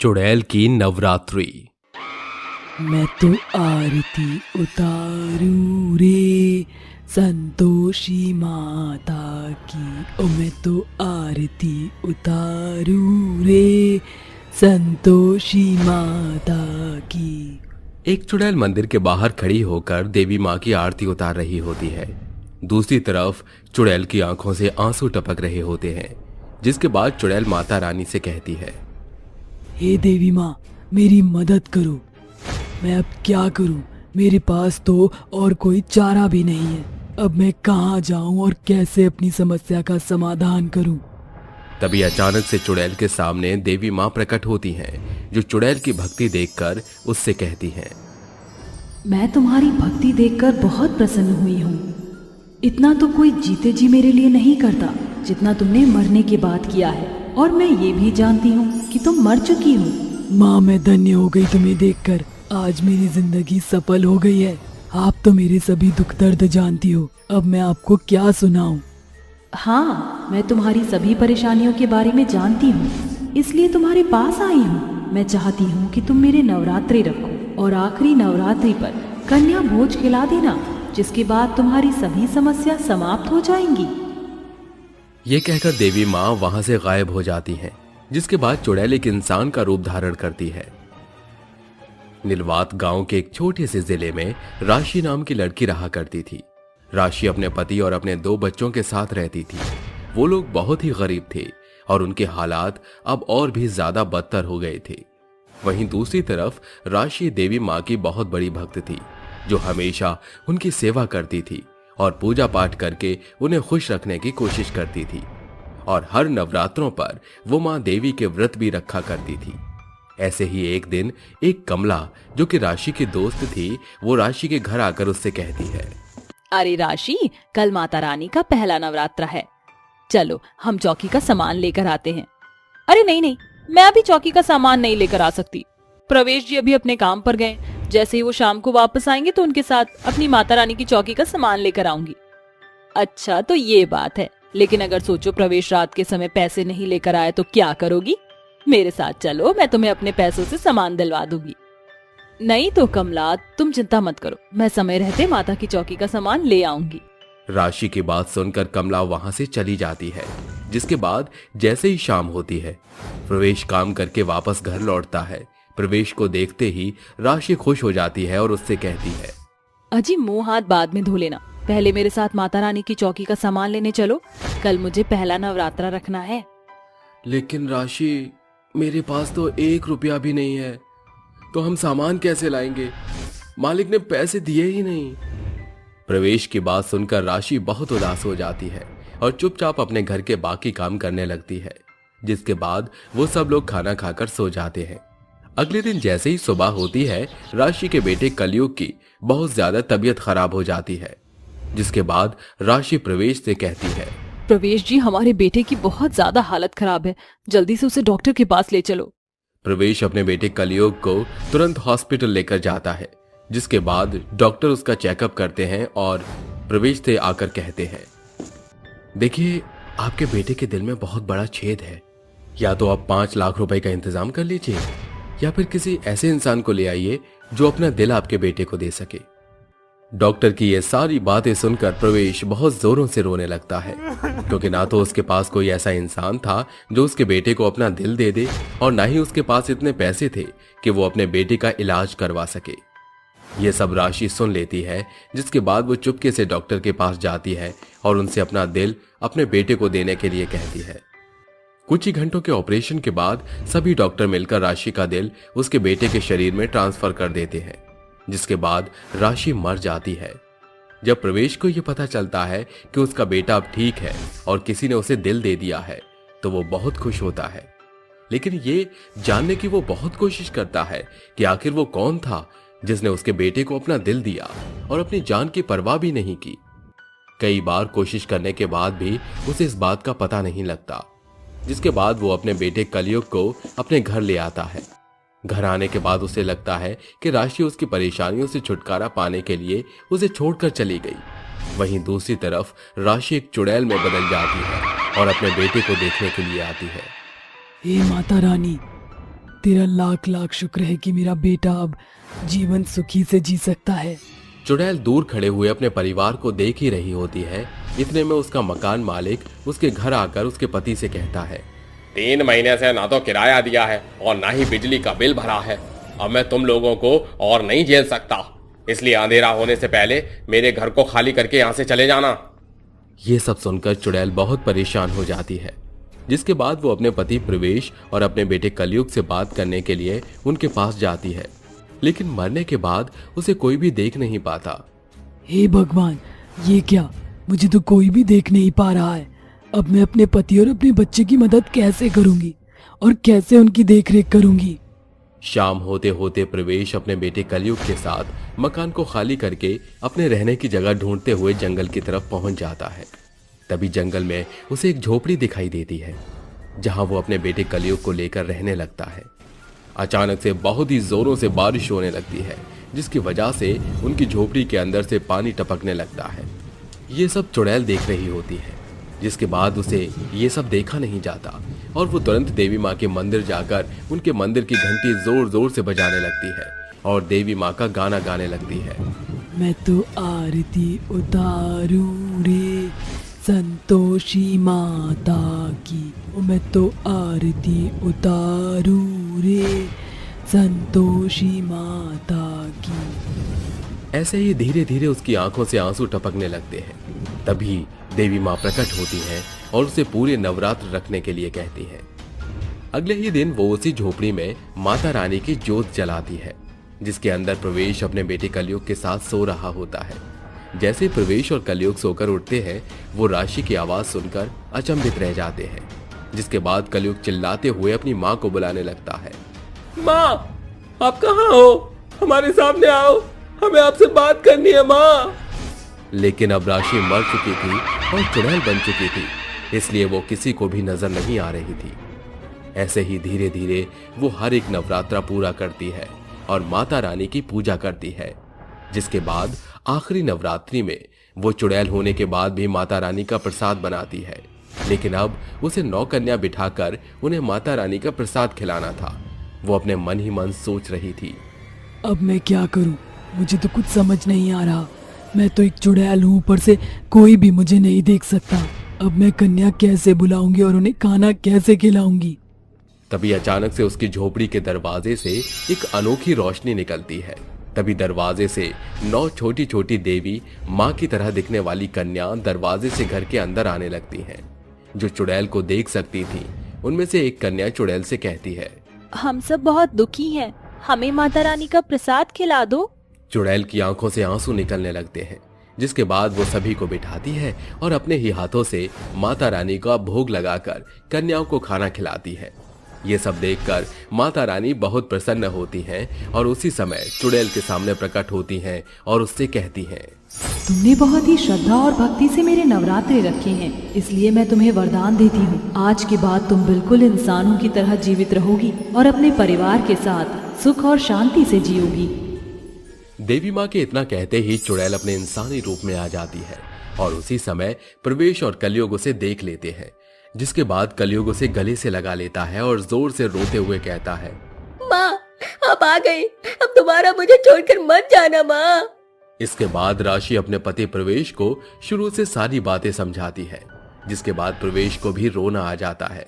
चुड़ैल की नवरात्रि। मैं तो आरती उतारू रे संतोषी माता की। ओ मैं तो आरती उतारू रे संतोषी माता की। एक चुड़ैल मंदिर के बाहर खड़ी होकर देवी माँ की आरती उतार रही होती है। दूसरी तरफ चुड़ैल की आंखों से आंसू टपक रहे होते हैं, जिसके बाद चुड़ैल माता रानी से कहती है, हे देवी माँ, मेरी मदद करो। मैं अब क्या करूं? मेरे पास तो और कोई चारा भी नहीं है। अब मैं कहाँ जाऊं और कैसे अपनी समस्या का समाधान करूं? तभी अचानक से चुड़ैल के सामने देवी माँ प्रकट होती हैं, जो चुड़ैल की भक्ति देखकर उससे कहती हैं, मैं तुम्हारी भक्ति देखकर बहुत प्रसन्न हुई हूँ। इतना तो कोई जीते जी मेरे लिए नहीं करता जितना तुमने मरने के बाद किया है, और मैं ये भी जानती हूँ कि तुम मर चुकी हो। माँ, मैं धन्य हो गई तुम्हें देखकर। आज मेरी जिंदगी सफल हो गई है। आप तो मेरे सभी दुख दर्द जानती हो। अब मैं आपको क्या सुनाऊं? हाँ, मैं तुम्हारी सभी परेशानियों के बारे में जानती हूँ, इसलिए तुम्हारे पास आई हूँ। मैं चाहती हूँ कि तुम मेरे नवरात्रि रखो और आखिरी नवरात्रि पर कन्या भोज खिला देना, जिसके बाद तुम्हारी सभी समस्या समाप्त हो जाएंगी। ये कहकर देवी माँ वहां से गायब हो जाती हैं, जिसके बाद चुड़ैल एक इंसान का रूप धारण करती है। नीलवात गांव के एक छोटे से जिले में राशि नाम की लड़की रहा करती थी। राशि अपने पति और अपने 2 बच्चों के साथ रहती थी। वो लोग बहुत ही गरीब थे और उनके हालात अब और भी ज्यादा बदतर हो गए थे। वहीं दूसरी तरफ राशि देवी माँ की बहुत बड़ी भक्त थी, जो हमेशा उनकी सेवा करती थी और पूजा पाठ करके उन्हें खुश रखने की कोशिश करती थी। और हर नवरात्रों पर वो माँ देवी के व्रत भी रखा करती थी। ऐसे ही एक दिन एक कमला, जो कि राशि की दोस्त थी, वो राशि के घर आकर उससे कहती है, अरे राशि, कल माता रानी का पहला नवरात्र है। चलो हम चौकी का सामान लेकर आते हैं। अरे नहीं नहीं, मैं अभी चौकी का सामान नहीं लेकर आ सकती। प्रवेश जी अभी अपने काम पर गए। जैसे ही वो शाम को वापस आएंगे तो उनके साथ अपनी माता रानी की चौकी का सामान लेकर आऊंगी। अच्छा तो ये बात है, लेकिन अगर सोचो प्रवेश रात के समय पैसे नहीं लेकर आए तो क्या करोगी? मेरे साथ चलो, मैं तुम्हें अपने पैसों से सामान दिलवा दूंगी। नहीं तो कमला, तुम चिंता मत करो, मैं समय रहते माता की चौकी का सामान ले आऊंगी। राशि की बात सुनकर कमला वहां से चली जाती है। जिसके बाद जैसे ही शाम होती है, प्रवेश काम करके वापस घर लौटता है। प्रवेश को देखते ही राशि खुश हो जाती है और उससे कहती है, अजी मुंह हाथ बाद में धो लेना, पहले मेरे साथ माता रानी की चौकी का सामान लेने चलो। कल मुझे पहला नवरात्रा रखना है। लेकिन राशि, मेरे पास तो 1 रुपया भी नहीं है, तो हम सामान कैसे लाएंगे? मालिक ने पैसे दिए ही नहीं। प्रवेश की बात सुनकर राशि बहुत उदास हो जाती है और चुपचाप अपने घर के बाकी काम करने लगती है। जिसके बाद वो सब लोग खाना खाकर सो जाते हैं। अगले दिन जैसे ही सुबह होती है, राशि के बेटे कलयुग की बहुत ज्यादा तबीयत खराब हो जाती है। जिसके बाद राशि प्रवेश से कहती है, प्रवेश जी, हमारे बेटे की बहुत ज्यादा हालत खराब है, जल्दी से उसे डॉक्टर के पास ले चलो। प्रवेश अपने बेटे कलयुग को तुरंत हॉस्पिटल लेकर जाता है। जिसके बाद डॉक्टर उसका चेकअप करते हैं और प्रवेश से आकर कहते हैं, देखिए, आपके बेटे के दिल में बहुत बड़ा छेद है। या तो आप 5 लाख रुपए का इंतजाम कर लीजिए, या फिर किसी ऐसे इंसान को ले आइए जो अपना दिल आपके बेटे को दे सके। डॉक्टर की ये सारी बातें सुनकर प्रवेश बहुत जोरों से रोने लगता है, क्योंकि ना तो उसके पास कोई ऐसा इंसान था जो उसके बेटे को अपना दिल दे दे, और ना ही उसके पास इतने पैसे थे कि वो अपने बेटे का इलाज करवा सके। ये सब राशि सुन लेती है। जिसके बाद वो चुपके से डॉक्टर के पास जाती है और उनसे अपना दिल अपने बेटे को देने के लिए कहती है। कुछ ही घंटों के ऑपरेशन के बाद सभी डॉक्टर मिलकर राशि का दिल उसके बेटे के शरीर में ट्रांसफर कर देते हैं। जिसके बाद राशि मर जाती है। जब प्रवेश को यह पता चलता है कि उसका बेटा अब ठीक है और किसी ने उसे दिल दे दिया है, तो वो बहुत खुश होता है। लेकिन ये जानने की वो बहुत कोशिश करता है कि आखिर वो कौन था जिसने उसके बेटे को अपना दिल दिया और अपनी जान की परवाह भी नहीं की। कई बार कोशिश करने के बाद भी उसे इस बात का पता नहीं लगता। जिसके बाद वो अपने बेटे कलयुग को अपने घर ले आता है। घर आने के बाद उसे लगता है कि राशि उसकी परेशानियों से छुटकारा पाने के लिए उसे छोड़कर चली गई। वहीं दूसरी तरफ राशि एक चुड़ैल में बदल जाती है और अपने बेटे को देखने के लिए आती है। हे माता रानी, तेरा लाख लाख शुक्र है कि मेरा बेटा अब जीवन सुखी से जी सकता है। चुड़ैल दूर खड़े हुए अपने परिवार को देख ही रही होती है। इतने में उसका मकान मालिक उसके घर आकर उसके पति से कहता है, 3 महीने से ना तो किराया दिया है और ना ही बिजली का बिल भरा है। अब मैं तुम लोगों को और नहीं झेल सकता, इसलिए अंधेरा होने से पहले मेरे घर को खाली करके यहाँ से चले जाना। ये सब सुनकर चुड़ैल बहुत परेशान हो जाती है, जिसके बाद वो अपने पति प्रवेश और अपने बेटे कलयुग से बात करने के लिए उनके पास जाती है, लेकिन मरने के बाद उसे कोई भी देख नहीं पाता। हे भगवान, ये क्या, मुझे तो कोई भी देख नहीं पा रहा है। अब मैं अपने पति और अपने बच्चे की मदद कैसे करूंगी और कैसे उनकी देखरेख करूंगी। शाम होते होते प्रवेश अपने बेटे कलयुग के साथ मकान को खाली करके अपने रहने की जगह ढूंढते हुए जंगल की तरफ पहुंच जाता है। तभी जंगल में उसे एक झोपड़ी दिखाई देती है, जहां वो अपने बेटे कलयुग को लेकर रहने लगता है। अचानक से बहुत ही जोरों से बारिश होने लगती है, जिसकी वजह से उनकी झोपड़ी के अंदर से पानी टपकने लगता है। ये सब चुड़ैल देख रही होती है, जिसके बाद उसे ये सब देखा नहीं जाता और वो तुरंत देवी माँ के मंदिर जाकर उनके मंदिर की घंटी जोर जोर से बजाने लगती है और देवी माँ का गाना गाने लगती है। मैं तो आरती उतारूं रे संतोषी माता की, मैं तो आरती उतारूं रे संतोषी माता की। ऐसे ही धीरे धीरे उसकी आंखों से आंसू टपकने लगते हैं। तभी देवी माँ प्रकट होती हैं और उसे पूरे नवरात्र रखने के लिए कहती हैं। अगले ही दिन वो उसी झोपड़ी में माता रानी की जोत जलाती है, जिसके अंदर प्रवेश अपने बेटे कलयुग के साथ सो रहा होता है। जैसे ही प्रवेश और कलयुग सोकर उठते हैं, वो राशि की आवाज सुनकर अचंभित रह जाते हैं, जिसके बाद कलयुग चिल्लाते हुए अपनी माँ को बुलाने लगता है। माँ, आप कहाँ हो? हमारे सामने आओ, हमें आपसे बात करनी है माँ। लेकिन अब राशि मर चुकी थी और चुड़ैल बन चुकी थी, इसलिए वो किसी को भी नजर नहीं आ रही थी। ऐसे ही धीरे धीरे वो हर एक नवरात्रा पूरा करती है और माता रानी की पूजा करती है, जिसके बाद आखिरी नवरात्रि में वो चुड़ैल होने के बाद भी माता रानी का प्रसाद बनाती है। लेकिन अब उसे 9 कन्या बिठाकर उन्हें माता रानी का प्रसाद खिलाना था। वो अपने मन ही मन सोच रही थी, अब मैं क्या करूं? मुझे तो कुछ समझ नहीं आ रहा। मैं तो एक चुड़ैल हूं, ऊपर से कोई भी मुझे नहीं देख सकता। अब मैं कन्या कैसे बुलाऊंगी और उन्हें खाना कैसे खिलाऊंगी? तभी अचानक से उसकी झोपड़ी के दरवाजे से एक अनोखी रोशनी निकलती है। तभी दरवाजे से 9 छोटी छोटी देवी माँ की तरह दिखने वाली कन्या दरवाजे से घर के अंदर आने लगती हैं, जो चुड़ैल को देख सकती थी। उनमें से एक कन्या चुड़ैल से कहती है, हम सब बहुत दुखी हैं, हमें माता रानी का प्रसाद खिला दो। चुड़ैल की आंखों से आंसू निकलने लगते हैं, जिसके बाद वो सभी को बिठाती है और अपने ही हाथों से माता रानी का भोग लगाकर कन्याओं को खाना खिलाती है। ये सब देखकर माता रानी बहुत प्रसन्न होती हैं और उसी समय चुड़ैल के सामने प्रकट होती हैं और उससे कहती हैं, तुमने बहुत ही श्रद्धा और भक्ति से मेरे नवरात्रे रखे हैं, इसलिए मैं तुम्हें वरदान देती हूँ। आज के बाद तुम बिल्कुल इंसानों की तरह जीवित रहोगी और अपने परिवार के साथ सुख और शांति से जियोगी। देवी माँ के इतना कहते ही चुड़ैल अपने इंसानी रूप में आ जाती है और उसी समय प्रवेश और कलयुग उसे देख लेते हैं, जिसके बाद कलयुग उसे गले से लगा लेता है और जोर से रोते हुए कहता है, माँ, आप आ गई, अब दोबारा मुझे छोड़कर मत जाना माँ। इसके बाद राशि अपने पति प्रवेश को शुरू से सारी बातें समझाती है, जिसके बाद प्रवेश को भी रोना आ जाता है।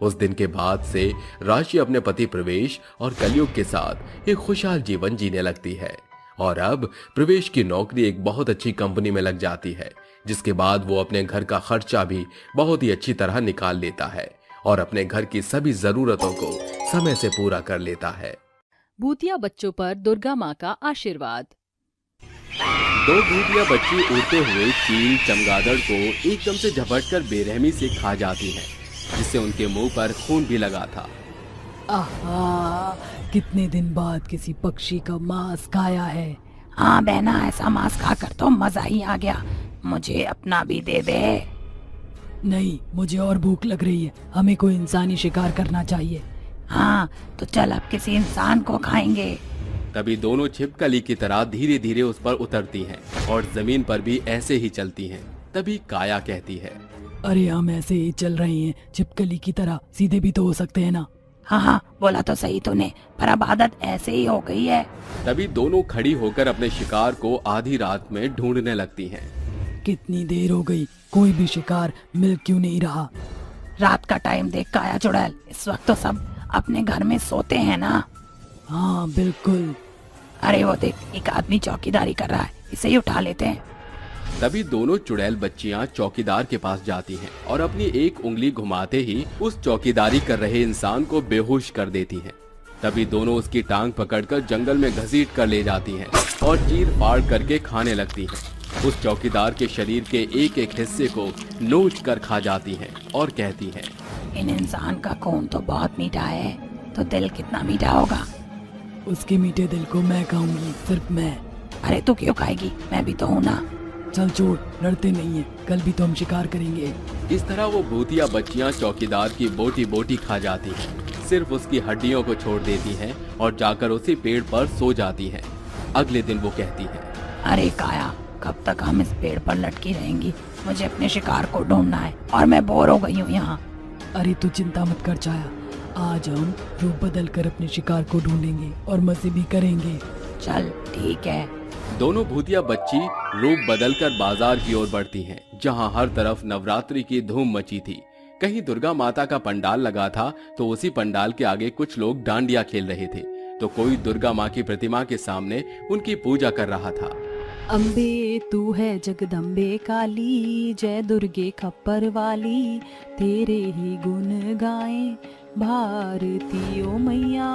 उस दिन के बाद से राशि अपने पति प्रवेश और कलयुग के साथ एक खुशहाल जीवन जीने लगती है और अब प्रवेश की नौकरी एक बहुत अच्छी कंपनी में लग जाती है, जिसके बाद वो अपने घर का खर्चा भी बहुत ही अच्छी तरह निकाल लेता है और अपने घर की सभी जरूरतों को समय से पूरा कर लेता है। भूतिया बच्चों पर दुर्गा माँ का आशीर्वाद। 2 भूतिया बच्ची उड़ते हुए चील चमगादड़ को एकदम से झपटकर बेरहमी से खा जाती हैं, जिससे उनके मुंह पर खून भी लगा था। आहा, कितने दिन बाद किसी पक्षी का मांस खाया है। हाँ बहना, ऐसा मांस खाकर तो मजा ही आ गया, मुझे अपना भी दे दे। नहीं, मुझे और भूख लग रही है, हमें कोई इंसानी शिकार करना चाहिए। हाँ तो चल अब किसी इंसान को खाएंगे। तभी दोनों छिपकली की तरह धीरे धीरे उस पर उतरती हैं और जमीन पर भी ऐसे ही चलती हैं। तभी काया कहती है, अरे हम ऐसे ही चल रहे हैं छिपकली की तरह, सीधे भी तो हो सकते हैं ना। हाँ हाँ, बोला तो सही तूने, पर अब आदत ऐसे ही हो गई है। तभी दोनों खड़ी होकर अपने शिकार को आधी रात में ढूंढने लगती हैं। कितनी देर हो गई, कोई भी शिकार मिल क्यों नहीं रहा? रात का टाइम देख काया चुड़ैल, इस वक्त तो सब अपने घर में सोते हैं ना। हाँ बिल्कुल। अरे वो देख, एक आदमी चौकीदारी कर रहा है, इसे ही उठा लेते हैं। तभी दोनों चुड़ैल बच्चियां चौकीदार के पास जाती हैं और अपनी एक उंगली घुमाते ही उस चौकीदारी कर रहे इंसान को बेहोश कर देती हैं। तभी दोनों उसकी टांग पकड़कर जंगल में घसीट कर ले जाती हैं और चीर फाड़ करके खाने लगती हैं। उस चौकीदार के शरीर के एक एक हिस्से को नोच कर खा जाती हैं और कहती हैं, इन इंसान का खून तो बहुत मीठा है, तो दिल कितना मीठा होगा। उसके मीठे दिल को मैं खाऊंगी, सिर्फ मैं। अरे तू क्यों खाएगी, मैं भी तो हूँ ना। चल छोड़, लड़ते नहीं है, कल भी तो हम शिकार करेंगे। इस तरह वो भूतिया बच्चियां चौकीदार की बोटी बोटी खा जाती हैं, सिर्फ उसकी हड्डियों को छोड़ देती हैं और जाकर उसी पेड़ पर सो जाती हैं। अगले दिन वो कहती है, अरे काया, कब तक हम इस पेड़ पर लटकी रहेंगी? मुझे अपने शिकार को ढूंढना है और मैं बोर हो गई हूँ यहाँ। अरे तू चिंता मत कर छाया, आज हम रूप बदल कर अपने शिकार को ढूंढेंगे और मजे भी करेंगे। चल ठीक है। दोनों भूतिया बच्ची रूप बदलकर बाजार की ओर बढ़ती हैं, जहां हर तरफ नवरात्रि की धूम मची थी। कहीं दुर्गा माता का पंडाल लगा था तो उसी पंडाल के आगे कुछ लोग डांडिया खेल रहे थे, तो कोई दुर्गा माँ की प्रतिमा के सामने उनकी पूजा कर रहा था। अम्बे तू है जगदम्बे काली, जय दुर्गे खप्पर वाली, तेरे ही गुण गाएं भारती ओ मैया,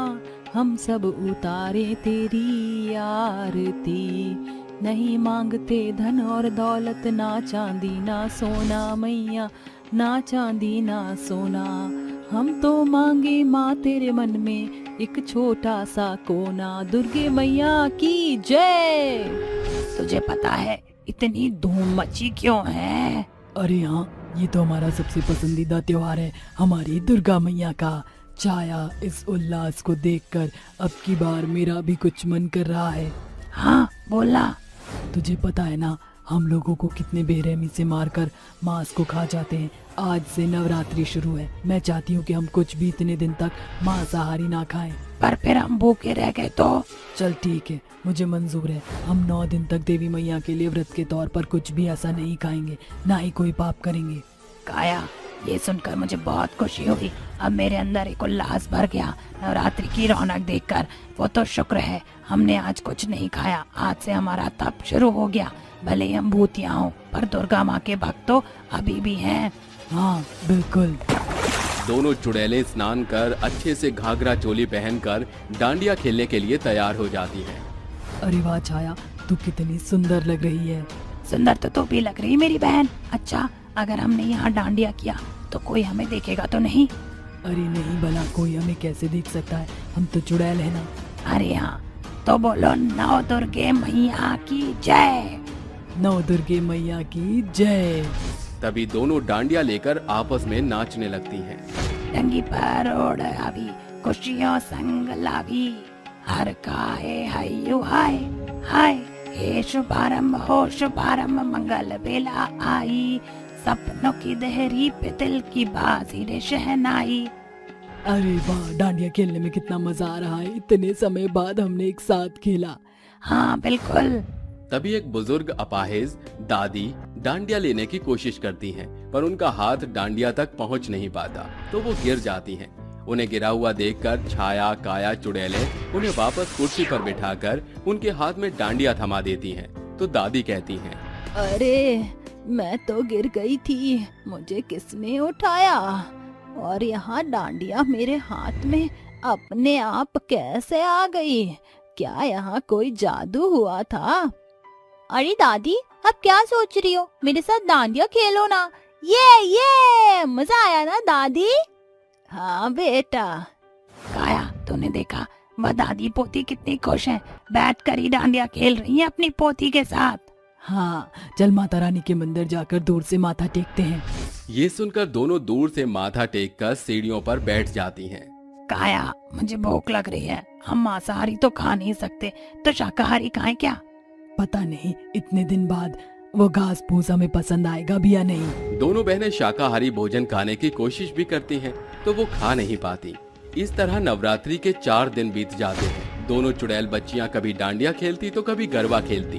हम सब उतारे तेरी आरती, नहीं मांगते धन और दौलत, ना चांदी ना सोना मैया, ना चांदी ना सोना, हम तो मांगे माँ तेरे मन में एक छोटा सा कोना, दुर्गे मैया की जय। तुझे पता है इतनी धूम मची क्यों है? अरे हाँ, ये तो हमारा सबसे पसंदीदा त्योहार है, हमारी दुर्गा मैया का। छाया, इस उल्लास को देखकर अब की बार मेरा भी कुछ मन कर रहा है। हाँ बोला। तुझे पता है ना, हम लोगों को कितने बेरहमी से मारकर मांस को खा जाते हैं। आज से नवरात्रि शुरू है, मैं चाहती हूँ कि हम कुछ भी इतने दिन तक मांसाहारी ना खाएं। पर फिर हम भूखे रह गए तो? चल ठीक है, मुझे मंजूर है। हम 9 दिन तक देवी मैया के लिए व्रत के तौर पर कुछ भी ऐसा नहीं खाएंगे, ना ही कोई पाप करेंगे। काया, ये सुनकर मुझे बहुत खुशी हुई। अब मेरे अंदर एक उल्लास भर गया नवरात्रि की रौनक देखकर। वो तो शुक्र है हमने आज कुछ नहीं खाया, आज से हमारा तप शुरू हो गया। भले ही हम भूतिया हों, पर दुर्गा माँ के भक्त तो अभी भी हैं। हाँ बिल्कुल। दोनों चुड़ैलें स्नान कर अच्छे से घाघरा चोली पहनकर डांडिया खेलने के लिए तैयार हो जाती हैं। अरे वाह छाया, तू कितनी सुंदर लग रही है। सुंदर तो तू भी लग रही मेरी बहन। अच्छा, अगर हमने यहाँ डांडिया किया तो कोई हमें देखेगा तो नहीं? अरे नहीं, भला कोई हमें कैसे देख सकता है, हम तो चुड़ैल है ना। अरे हाँ, तो बोलो नौ दुर्गे मैया की जय। नौ दुर्गे मैया की जय। तभी दोनों डांडिया लेकर आपस में नाचने लगती हैं। रंगी पर ओढ़ आवी, खुशियों संग लावी, हर काहे हयु हाय हाय, हे शुभारंभ हो शुभारंभ, मंगल बेला आई, सपनों की दहरी पे दिल की बाजी रे शहनाई। अरे वाह, डांडिया खेलने में कितना मजा आ रहा है, इतने समय बाद हमने एक साथ खेला। हाँ बिल्कुल। तभी एक बुजुर्ग अपाहिज दादी डांडिया लेने की कोशिश करती हैं, पर उनका हाथ डांडिया तक पहुंच नहीं पाता, तो वो गिर जाती हैं। उन्हें गिरा हुआ देखकर छाया, काया, चुड़ैलें उन्हें वापस कुर्सी पर बिठाकर उनके हाथ में डांडिया थमा देती हैं। तो दादी कहती हैं, अरे मैं तो गिर गई थी, मुझे किसने उठाया? और यहाँ डांडिया मेरे हाथ में अपने आप कैसे आ गई? क्या यहाँ कोई जादू हुआ था? अरे दादी, अब क्या सोच रही हो? मेरे साथ डांडिया खेलो ना। ये मजा आया ना दादी? हाँ बेटा। काया, तूने देखा वह दादी पोती कितनी खुश हैं, बैठ कर ही डांडिया खेल रही हैं अपनी पोती के साथ। हाँ, चल माता रानी के मंदिर जाकर दूर से माथा टेकते हैं। ये सुनकर दोनों दूर से माथा टेककर सीढ़ियों पर बैठ जाती हैं। काया, मुझे भूख लग रही है, हम मांसाहारी तो खा नहीं सकते, तो शाकाहारी खाएं क्या? पता नहीं इतने दिन बाद वो घास फूस हमें पसंद आएगा भी या नहीं। दोनों बहनें शाकाहारी भोजन खाने की कोशिश भी करती हैं, तो वो खा नहीं पाती। इस तरह नवरात्रि के 4 दिन बीत जाते हैं। दोनों चुड़ैल बच्चियां कभी डांडिया खेलती तो कभी गरबा खेलती।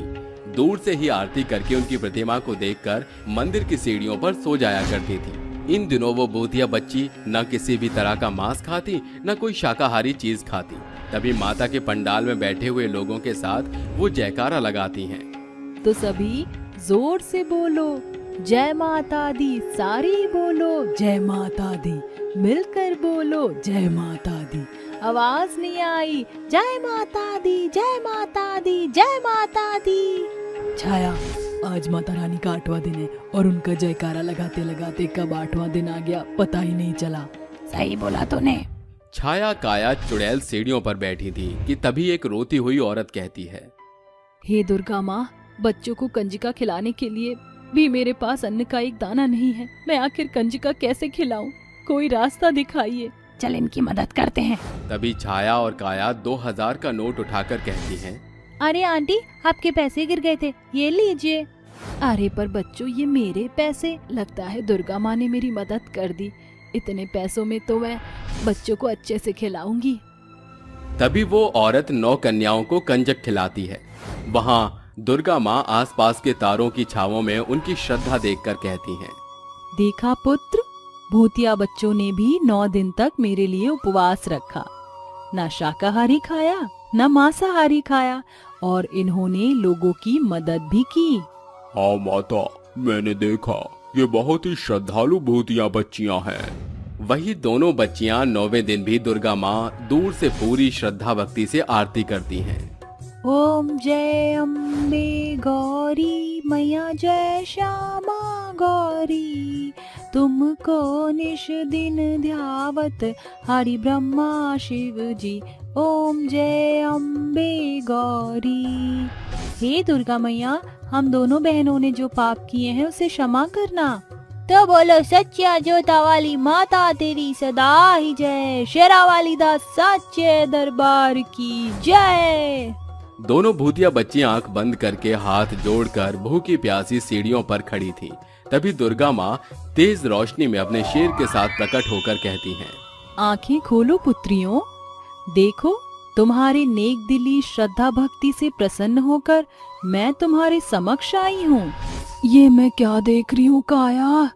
दूर से ही आरती करके उनकी प्रतिमा को देखकर मंदिर की सीढ़ियों पर सो जाया करती थी। इन दिनों वो भूतिया बच्ची न किसी भी तरह का मांस खाती न कोई शाकाहारी चीज खाती। तभी माता के पंडाल में बैठे हुए लोगों के साथ वो जयकारा लगाती हैं। तो सभी जोर से बोलो जय माता दी, सारी बोलो जय माता दी, मिलकर बोलो जय माता दी। आवाज नहीं आई, जय माता दी, जय माता दी, जय माता दी। छाया, आज माता रानी का 8वां दिन है और उनका जयकारा लगाते लगाते कब 8वां दिन आ गया पता ही नहीं चला। सही बोला तूने। छाया काया चुड़ैल सीढ़ियों पर बैठी थी कि तभी एक रोती हुई औरत कहती है, हे दुर्गा माँ, बच्चों को कंजिका खिलाने के लिए भी मेरे पास अन्न का एक दाना नहीं है। मैं आखिर कंजिका कैसे खिलाऊं? कोई रास्ता दिखाइए। चल इनकी मदद करते हैं। तभी छाया और काया 2000 का नोट उठाकर कहती हैं, अरे आंटी, आपके पैसे गिर गए थे, ये लीजिए। अरे पर बच्चों, ये मेरे पैसे। लगता है दुर्गा माँ ने मेरी मदद कर दी। इतने पैसों में तो मैं बच्चों को अच्छे से खिलाऊंगी। तभी वो औरत 9 कन्याओं को कंजक खिलाती है। वहाँ दुर्गा माँ आसपास के तारों की छावों में उनकी श्रद्धा देखकर कहती हैं, देखा पुत्र, भूतिया बच्चों ने भी 9 दिन तक मेरे लिए उपवास रखा। न शाकाहारी खाया न मांसाहारी खाया और इन्होंने लोगों की मदद भी की। हाँ माता, मैंने देखा, ये बहुत ही श्रद्धालु भूतिया बच्चियां हैं। वही दोनों बच्चियां 9वें दिन भी दुर्गा माँ दूर से पूरी श्रद्धा भक्ति से आरती करती हैं। ओम जय अम्बे गौरी मैया, जय श्यामा गौरी, तुमको निश दिन ध्यावत हरि ब्रह्मा शिव जी। ओम जय अम्बे गौरी। हे दुर्गा मैया, हम दोनों बहनों ने जो पाप किए हैं उसे क्षमा करना। तो बोलो सच्चा जोता वाली माता तेरी सदा ही जय। शेरा वाली दा सच्चे दरबार की जय। दोनों भूतिया बच्चियां आंख बंद करके हाथ जोड़कर भूखी प्यासी सीढ़ियों पर खड़ी थी। तभी दुर्गा माँ तेज रोशनी में अपने शेर के साथ प्रकट होकर कहती हैं, आंखें खोलो पुत्रियों, देखो तुम्हारे नेक दिली श्रद्धा भक्ति से प्रसन्न होकर मैं तुम्हारे समक्ष आई हूँ। ये मैं क्या देख रही हूँ काया?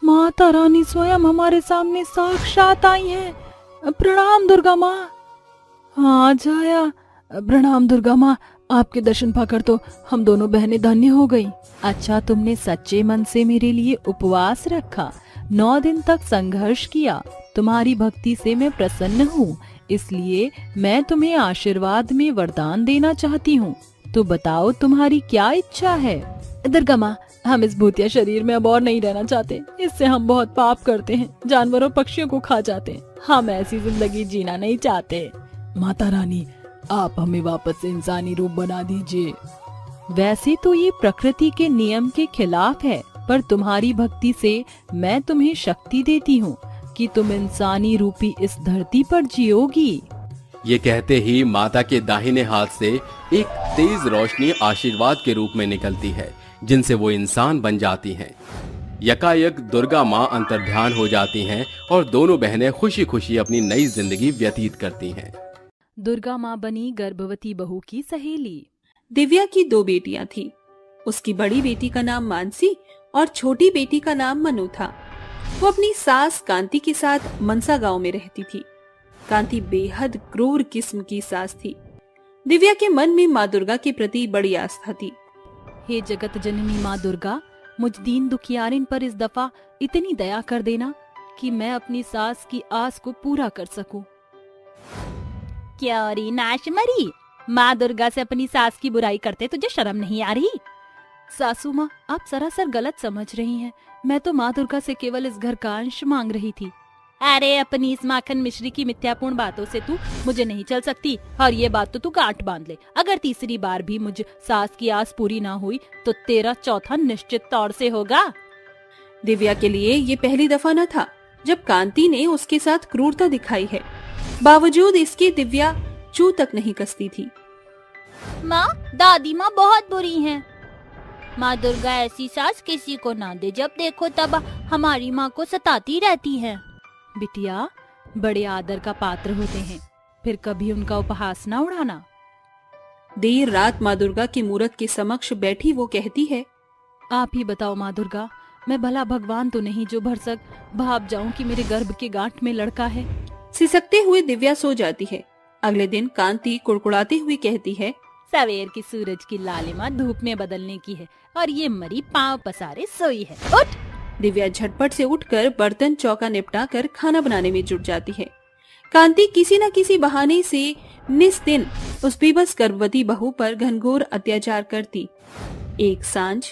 माता रानी स्वयं हमारे सामने साक्षात आई हैं। प्रणाम दुर्गा माँ। हाँ छाया, प्रणाम दुर्गा माँ। आपके दर्शन पाकर तो हम दोनों बहनें धन्य हो गई। अच्छा, तुमने सच्चे मन से मेरे लिए उपवास रखा, 9 दिन तक संघर्ष किया। तुम्हारी भक्ति से मैं प्रसन्न हूँ, इसलिए मैं तुम्हें आशीर्वाद में वरदान देना चाहती हूँ। तो बताओ तुम्हारी क्या इच्छा है? दुर्गा माँ, हम इस भूतिया शरीर में अब और नहीं रहना चाहते। इससे हम बहुत पाप करते हैं, जानवरों पक्षियों को खा जाते हैं। हम ऐसी जिंदगी जीना नहीं चाहते। माता रानी, आप हमें वापस से इंसानी रूप बना दीजिए। वैसे तो ये प्रकृति के नियम के खिलाफ है, पर तुम्हारी भक्ति से मैं तुम्हें शक्ति देती हूँ कि तुम इंसानी रूपी इस धरती पर जियोगी। ये कहते ही माता के दाहिने हाथ से एक तेज रोशनी आशीर्वाद के रूप में निकलती है, जिनसे वो इंसान बन जाती हैं। यकायक दुर्गा माँ अंतर्ध्यान हो जाती हैं और दोनों बहनें खुशी खुशी अपनी नई जिंदगी व्यतीत करती हैं। दुर्गा माँ बनी गर्भवती बहू की सहेली। दिव्या की 2 बेटियां थीं। उसकी बड़ी बेटी का नाम मानसी और छोटी बेटी का नाम मनु था। वो अपनी सास कांति के साथ मनसा गांव में रहती थी। कांति बेहद क्रूर किस्म की सास थी। दिव्या के मन में माँ दुर्गा के प्रति बड़ी आस्था थी। हे जगत जननी माँ दुर्गा, मुझ दीन दुखियारिन पर इस दफा इतनी दया कर देना कि मैं अपनी सास की आस को पूरा कर सकूं। क्या री नाश मरी, माँ दुर्गा से अपनी सास की बुराई करते तुझे शर्म नहीं आ रही? सासू माँ, आप सरासर गलत समझ रही हैं। मैं तो माँ दुर्गा से केवल इस घर का अंश मांग रही थी। अरे अपनी इस माखन मिश्री की मिथ्यापूर्ण बातों से तू मुझे नहीं चल सकती, और ये बात तो तू गांठ बांध ले। अगर तीसरी बार भी मुझ सास की आस पूरी ना हुई तो तेरा चौथा निश्चित तौर से होगा। दिव्या के लिए ये पहली दफा न था जब कांति ने उसके साथ क्रूरता दिखाई है। बावजूद इसके दिव्या चू तक नहीं कसती थी। माँ, दादी माँ बहुत बुरी हैं। माँ दुर्गा ऐसी सास किसी को ना दे, जब देखो तब हमारी माँ को सताती रहती है। बिटिया, बड़े आदर का पात्र होते हैं, फिर कभी उनका उपहास ना उड़ाना। देर रात माँ दुर्गा की मूरत के समक्ष बैठी वो कहती है, आप ही बताओ माँ दुर्गा, मैं भला भगवान तो नहीं जो भरसक भाप जाऊं कि मेरे गर्भ के गांठ में लड़का है। सिसकते हुए दिव्या सो जाती है। अगले दिन कांति कुड़कुड़ाते हुए कहती है, सवेर की सूरज की लालिमा धूप में बदलने की है और ये मरी पांव पसारे सोई है। उठ! दिव्या झटपट से उठकर बर्तन चौका निपटा कर खाना बनाने में जुट जाती है। कांति किसी न किसी बहाने से निस्दिन उस बेबस गर्भवती बहू पर घनघोर अत्याचार करती। एक सांझ,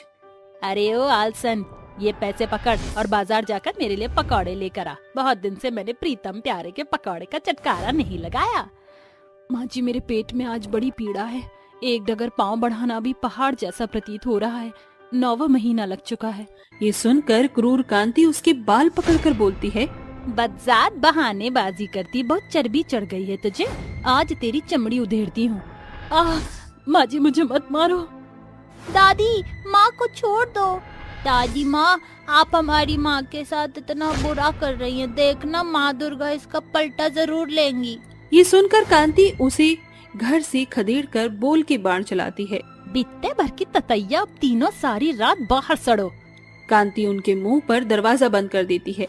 अरे ओ आलसन, ये पैसे पकड़ और बाजार जाकर मेरे लिए पकौड़े लेकर आ। बहुत दिन से मैंने प्रीतम प्यारे के पकौड़े का चटकारा नहीं लगाया। माँ जी, मेरे पेट में आज बड़ी पीड़ा है। एक डगर पांव बढ़ाना भी पहाड़ जैसा प्रतीत हो रहा है। 9वां महीना लग चुका है। ये सुनकर क्रूर कांति उसके बाल पकड़कर बोलती है, बदजात बहानेबाजी करती, बहुत चर्बी चढ़ गई है तुझे। आज तेरी चमड़ी उधेड़ती हूँ। माँ जी, मुझे मत मारो। दादी, माँ को छोड़ दो। दादी माँ, आप हमारी माँ के साथ इतना बुरा कर रही हैं। देखना माँ दुर्गा इसका पलटा जरूर लेंगी। ये सुनकर कांति उसे घर से खदेड़कर बोल के बाण चलाती है। बित्ते भर की ततैया, अब तीनों सारी रात बाहर सड़ो। कांति उनके मुंह पर दरवाजा बंद कर देती है।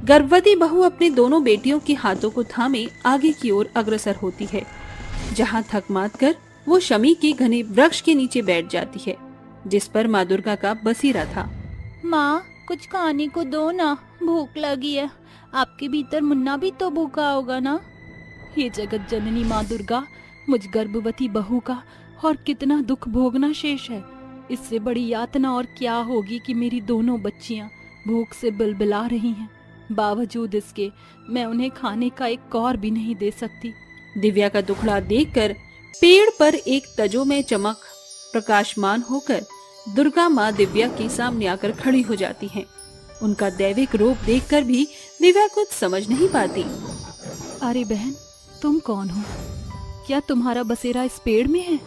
गर्भवती बहू अपने दोनों बेटियों के हाथों को थामे आगे की ओर अग्रसर होती है, जहां थक मात कर वो शमी के घने वृक्ष के नीचे बैठ जाती है, जिस पर माँ दुर्गा का बसेरा था। माँ, कुछ खाने को दो ना, भूख लगी है। आपके भीतर मुन्ना भी तो भूखा होगा ना। हे जगत जननी माँ दुर्गा, मुझ गर्भवती बहू का और कितना दुख भोगना शेष है। इससे बड़ी यातना और क्या होगी कि मेरी दोनों बच्चियां भूख से बिलबिला रही हैं। बावजूद इसके मैं उन्हें खाने का एक कौर भी नहीं दे सकती। दिव्या का दुखड़ा देखकर पेड़ पर एक तजो में चमक प्रकाशमान होकर दुर्गा माँ दिव्या के सामने आकर खड़ी हो जाती हैं। उनका दैविक रूप देखकर भी दिव्या कुछ समझ नहीं पाती। अरे बहन, तुम कौन हो? क्या तुम्हारा बसेरा इस पेड़ में है?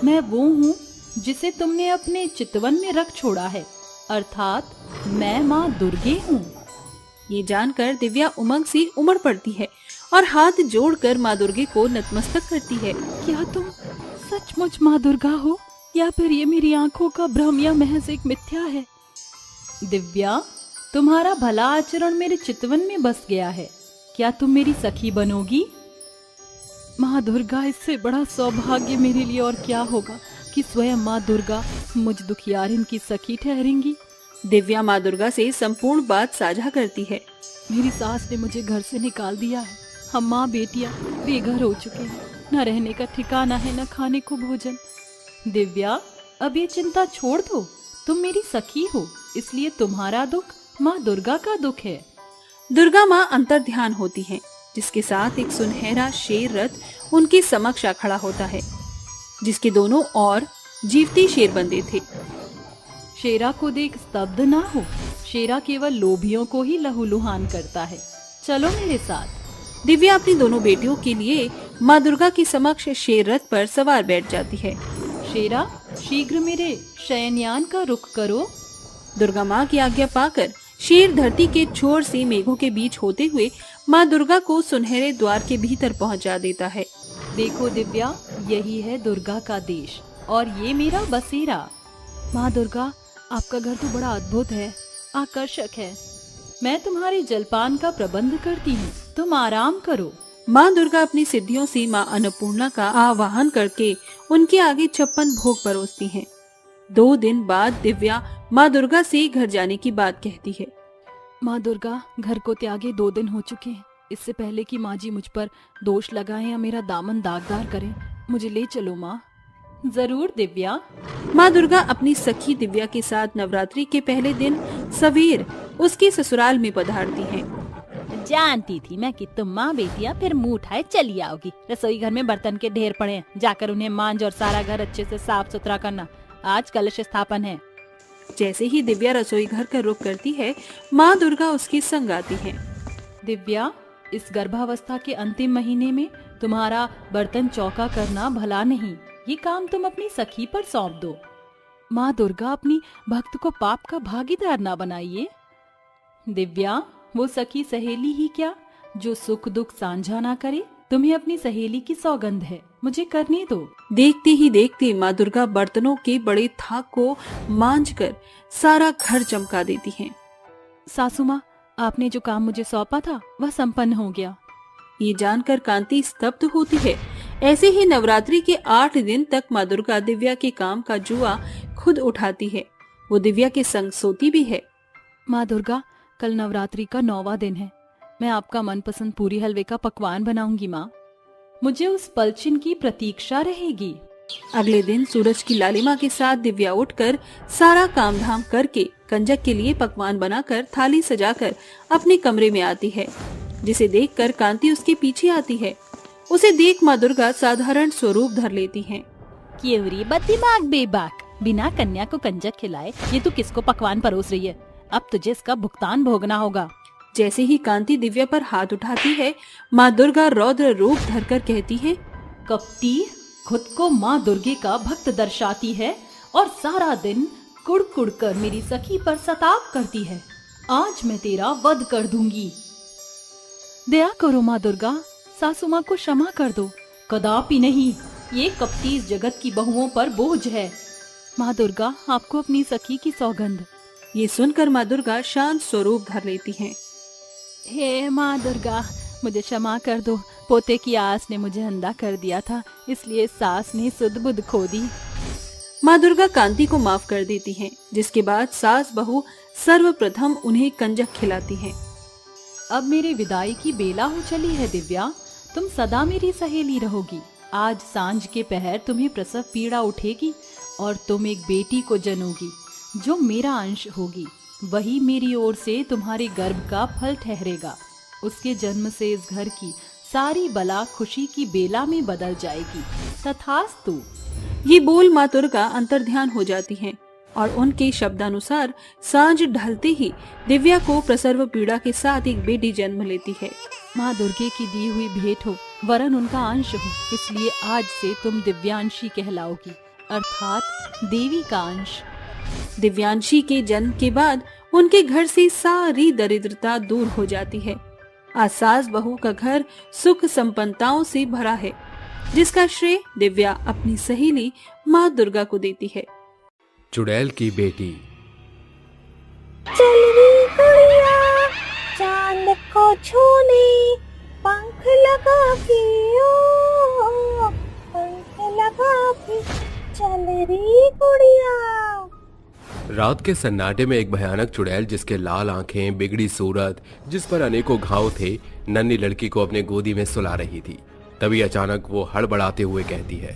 मैं वो हूँ जिसे तुमने अपने चितवन में रख छोड़ा है, अर्थात मैं माँ दुर्गे हूँ। ये जानकर दिव्या उमंग से उमड़ पड़ती है और हाथ जोड़कर माँ दुर्गे को नतमस्तक करती है। क्या तुम सचमुच माँ दुर्गा हो या फिर ये मेरी आंखों का भ्रम या महज एक मिथ्या है? दिव्या, तुम्हारा भला आचरण मेरे चितवन में बस गया है। क्या तुम मेरी सखी बनोगी? माँ दुर्गा, इससे बड़ा सौभाग्य मेरे लिए और क्या होगा कि स्वयं माँ दुर्गा मुझ दुखियारिन की सखी ठहरेंगी। दिव्या माँ दुर्गा से संपूर्ण बात साझा करती है। मेरी सास ने मुझे घर से निकाल दिया है। हम माँ बेटियां बेघर हो चुके हैं। न रहने का ठिकाना है, न खाने को भोजन। दिव्या, अब ये चिंता छोड़ दो। तुम मेरी सखी हो, इसलिए तुम्हारा दुख माँ दुर्गा का दुख है। दुर्गा माँ अंतर्ध्यान होती हैं, जिसके साथ एक सुनहरा शेर रथ उनके समक्ष आ खड़ा होता है, जिसके दोनों ओर जीवती शेर बंधे थे। शेरा को देख स्तब्ध ना हो। शेरा केवल लोभियों को ही लहूलुहान करता है। चलो मेरे साथ। दिव्या अपनी दोनों बेटियों के लिए माँ दुर्गा के समक्ष शेर रथ पर सवार बैठ जाती है। शेरा, शीघ्र मेरे शयनयान का रुख करो। दुर्गा माँ की आज्ञा पाकर शेर धरती के छोर से मेघों के बीच होते हुए माँ दुर्गा को सुनहरे द्वार के भीतर पहुँचा देता है। देखो दिव्या, यही है दुर्गा का देश और ये मेरा बसेरा। माँ दुर्गा, आपका घर तो बड़ा अद्भुत है, आकर्षक है। मैं तुम्हारे जलपान का प्रबंध करती हूँ, तुम आराम करो। माँ दुर्गा अपनी सिद्धियों से माँ अन्नपूर्णा का आवाहन करके उनके आगे 56 भोग परोसती हैं। 2 दिन बाद दिव्या माँ दुर्गा से घर जाने की बात कहती है। माँ दुर्गा, घर को त्यागे 2 दिन हो चुके हैं। इससे पहले कि माँ जी मुझ पर दोष लगाएं या मेरा दामन दागदार करें, मुझे ले चलो माँ। जरूर दिव्या। माँ दुर्गा अपनी सखी दिव्या के साथ नवरात्रि के पहले दिन सवेर उसके ससुराल में पधारती हैं। जानती थी मैं कि तुम माँ बेटियाँ फिर मुंह उठाए चली आओगी। रसोई घर में बर्तन के ढेर पड़े हैं, जाकर उन्हें मांज और सारा घर अच्छे से साफ सुथरा करना। आज कलश स्थापन है। जैसे ही दिव्या रसोई घर का रुख करती है, माँ दुर्गा उसके संग आती है। दिव्या, इस गर्भावस्था के अंतिम महीने में तुम्हारा बर्तन चौका करना भला नहीं। ये काम तुम अपनी सखी पर सौंप दो। माँ दुर्गा अपनी भक्त को पाप का भागीदार ना बनाइए। दिव्या, वो सखी सहेली ही क्या जो सुख दुख साझा ना करे। तुम्हें अपनी सहेली की सौगंध है, मुझे करने दो। देखते ही देखते माँ दुर्गा बर्तनों के बड़े थाक को मांझकर सारा घर चमका देती हैं। सासू माँ, आपने जो काम मुझे सौंपा था वह संपन्न हो गया। ये जानकर कांति स्तब्ध होती है। ऐसे ही नवरात्रि के 8 दिन तक माँ दुर्गा दिव्या के काम का जुआ खुद उठाती है। वो दिव्या के संग सोती भी है। माँ दुर्गा, कल नवरात्रि का 9वां दिन है। मैं आपका मनपसंद पूरी हलवे का पकवान बनाऊंगी माँ। मुझे उस पलछिन की प्रतीक्षा रहेगी। अगले दिन सूरज की लालिमा के साथ दिव्या उठकर सारा काम धाम करके कंजक के लिए पकवान बनाकर थाली सजाकर अपने कमरे में आती है, जिसे देखकर कांति उसके पीछे आती है। उसे देख माँ दुर्गा साधारण स्वरूप धर लेती हैं। केवरी बददिमाग बेबाक, बिना कन्या को कंजक खिलाए ये तू किसको पकवान परोस रही है? अब तुझे इसका भुगतान भोगना होगा। जैसे ही कांति दिव्या पर हाथ उठाती है, माँ दुर्गा रौद्र रूप धरकर कहती है, कपटी, खुद को माँ दुर्गे का भक्त दर्शाती है और सारा दिन कुड़ कर मेरी सखी पर सताप करती है। आज मैं तेरा वध कर दूंगी। दया करो माँ दुर्गा, सासू माँ को क्षमा कर दो। कदापि नहीं, ये कपटी इस जगत की बहुओं पर बोझ है। माँ दुर्गा, आपको अपनी सखी की सौगंध। ये सुनकर माँ दुर्गा शांत स्वरूप धर लेती हैं। हे माँ दुर्गा, मुझे क्षमा कर दो। पोते की आस ने मुझे अंधा कर दिया था, इसलिए सास ने सुध बुध खो दी। माँ दुर्गा कांति को माफ कर देती हैं, जिसके बाद सास बहू सर्वप्रथम उन्हें कंजक खिलाती हैं। अब मेरे विदाई की बेला हो चली है दिव्या, तुम सदा मेरी सहेली रहोगी। आज सांझ के पहर तुम्हें प्रसव पीड़ा उठेगी और तुम एक बेटी को जनोगी जो मेरा अंश होगी। वही मेरी ओर से तुम्हारे गर्भ का फल ठहरेगा। उसके जन्म से इस घर की सारी बला खुशी की बेला में बदल जाएगी। तथास्तु। ये बोल माँ दुर्गा अंतर्ध्यान हो जाती हैं और उनके शब्दानुसार सांझ ढलते ही दिव्या को प्रसव पीड़ा के साथ एक बेटी जन्म लेती है। माँ दुर्गे की दी हुई भेंट हो, वरन उनका अंश हो, इसलिए आज से तुम दिव्यांशी कहलाओगी, अर्थात देवी का अंश। दिव्यांशी के जन्म के बाद उनके घर से सारी दरिद्रता दूर हो जाती है। आज सास बहू का घर सुख संपन्नताओं से भरा है, जिसका श्रेय दिव्या अपनी सहेली माँ दुर्गा को देती है। चुड़ैल की बेटी। चल रे गुड़िया, चांद को छूने पंख लगा के, ओ पंख लगा के, चल रे गुड़िया। रात के सन्नाटे में एक भयानक चुड़ैल, जिसके लाल आंखें, बिगड़ी सूरत, जिस पर अनेकों घाव थे, नन्ही लड़की को अपने गोदी में सुला रही थी। तभी अचानक वो हड़बड़ाते हुए कहती है,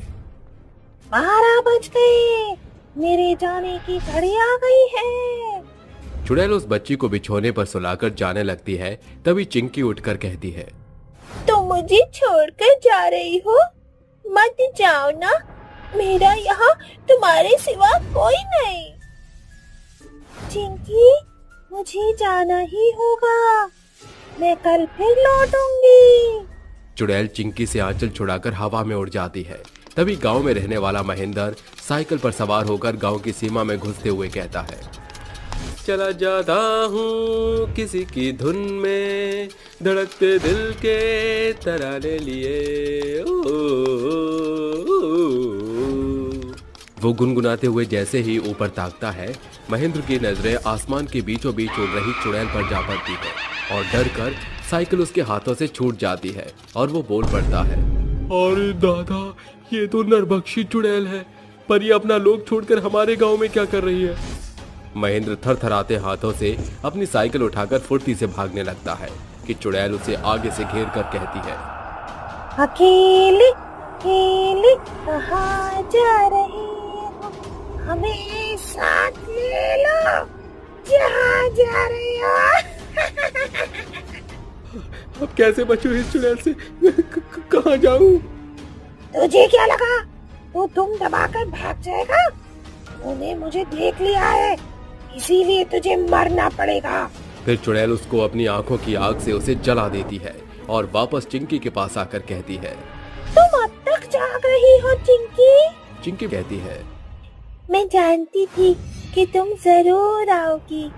12 बज गए, मेरे जाने की घड़ी आ गई है। चुड़ैल उस बच्ची को बिछोने पर सुलाकर जाने लगती है। तभी चिंकी उठकर कहती है, तुम मुझे छोड़कर जा रही हो? मत जाओ ना, मेरा यहाँ तुम्हारे सिवा कोई नहीं। चिंकी, मुझे जाना ही होगा, मैं कल फिर लौटूंगी। चुड़ैल चिंकी से आंचल छुड़ाकर हवा में उड़ जाती है। तभी गांव में रहने वाला महेंद्र साइकिल पर सवार होकर गांव की सीमा में घुसते हुए कहता है, चला जाता हूँ किसी की धुन में, धड़कते दिल के तराने लिए। वो गुनगुनाते हुए जैसे ही ऊपर ताकता है, महेंद्र की नजरें आसमान के बीचों बीच उड़ रही चुड़ैल पर जा पड़ती है और डर कर साइकिल उसके हाथों से छूट जाती है और वो बोल पड़ता है, अरे दादा, ये तो नरभक्षी चुड़ैल है, पर ये अपना लोग छोड़कर हमारे गांव में क्या कर रही है। महेंद्र थरथराते हाथों से अपनी साइकिल उठाकर फुर्ती से भागने लगता है कि चुड़ैल उसे आगे से घेर कर कहती है, अकेले अकेले कहाँ जा रहे हो, हमें साथ ले लो, जहाँ जा रहे हो। अब कैसे बचूं इस चुड़ैल से, कहाँ जाऊं? तुझे क्या लगा तू तुम दबाकर भाग जाएगा? तूने मुझे देख लिया है, इसीलिए तुझे मरना पड़ेगा। फिर चुड़ैल उसको अपनी आंखों की आग से उसे जला देती है और वापस चिंकी के पास आकर कहती है, तुम अब तक जाग रही हो चिंकी? चिंकी कहती है, मैं जानती थी कि तुम जरूर आओगी,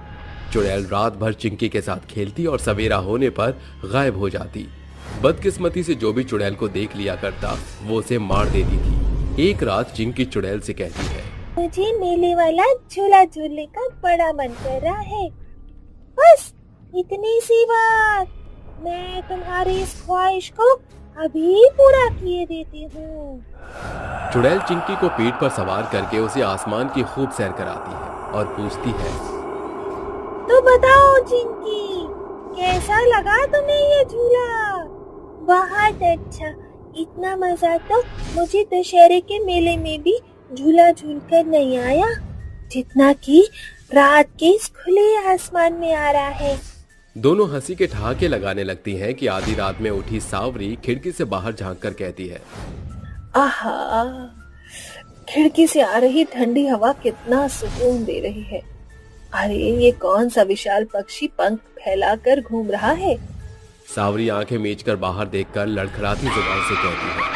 चुड़ैल रात भर चिंकी के साथ खेलती और सवेरा होने पर गायब हो जाती। बदकिस्मती से जो भी चुड़ैल को देख लिया करता वो उसे मार देती थी। एक रात चिंकी चुड़ैल से कहती है, मुझे मेले वाला झूला झूलने का बड़ा मन कर रहा है। बस इतनी सी बात, मैं तुम्हारी इस ख्वाहिश को अभी पूरा किए देती हूँ। चुड़ैल चिंकी को पीठ पर सवार करके उसे आसमान की खूब सैर कराती है और पूछती है, तो बताओ चिंकी, कैसा लगा तुम्हें ये झूला? बहुत अच्छा, इतना मजा तो मुझे दशहरे के मेले में भी झूला झूलकर नहीं आया जितना कि रात के इस खुले आसमान में आ रहा है। दोनों हंसी के ठहाके लगाने लगती हैं कि आधी रात में उठी सावरी खिड़की से बाहर झांककर कहती है, आहा, खिड़की से आ रही ठंडी हवा कितना सुकून दे रही है। अरे ये कौन सा विशाल पक्षी पंख फैलाकर घूम रहा है? सावरी आंखें मीचकर बाहर देखकर लड़खड़ाती जुबान से कहती है,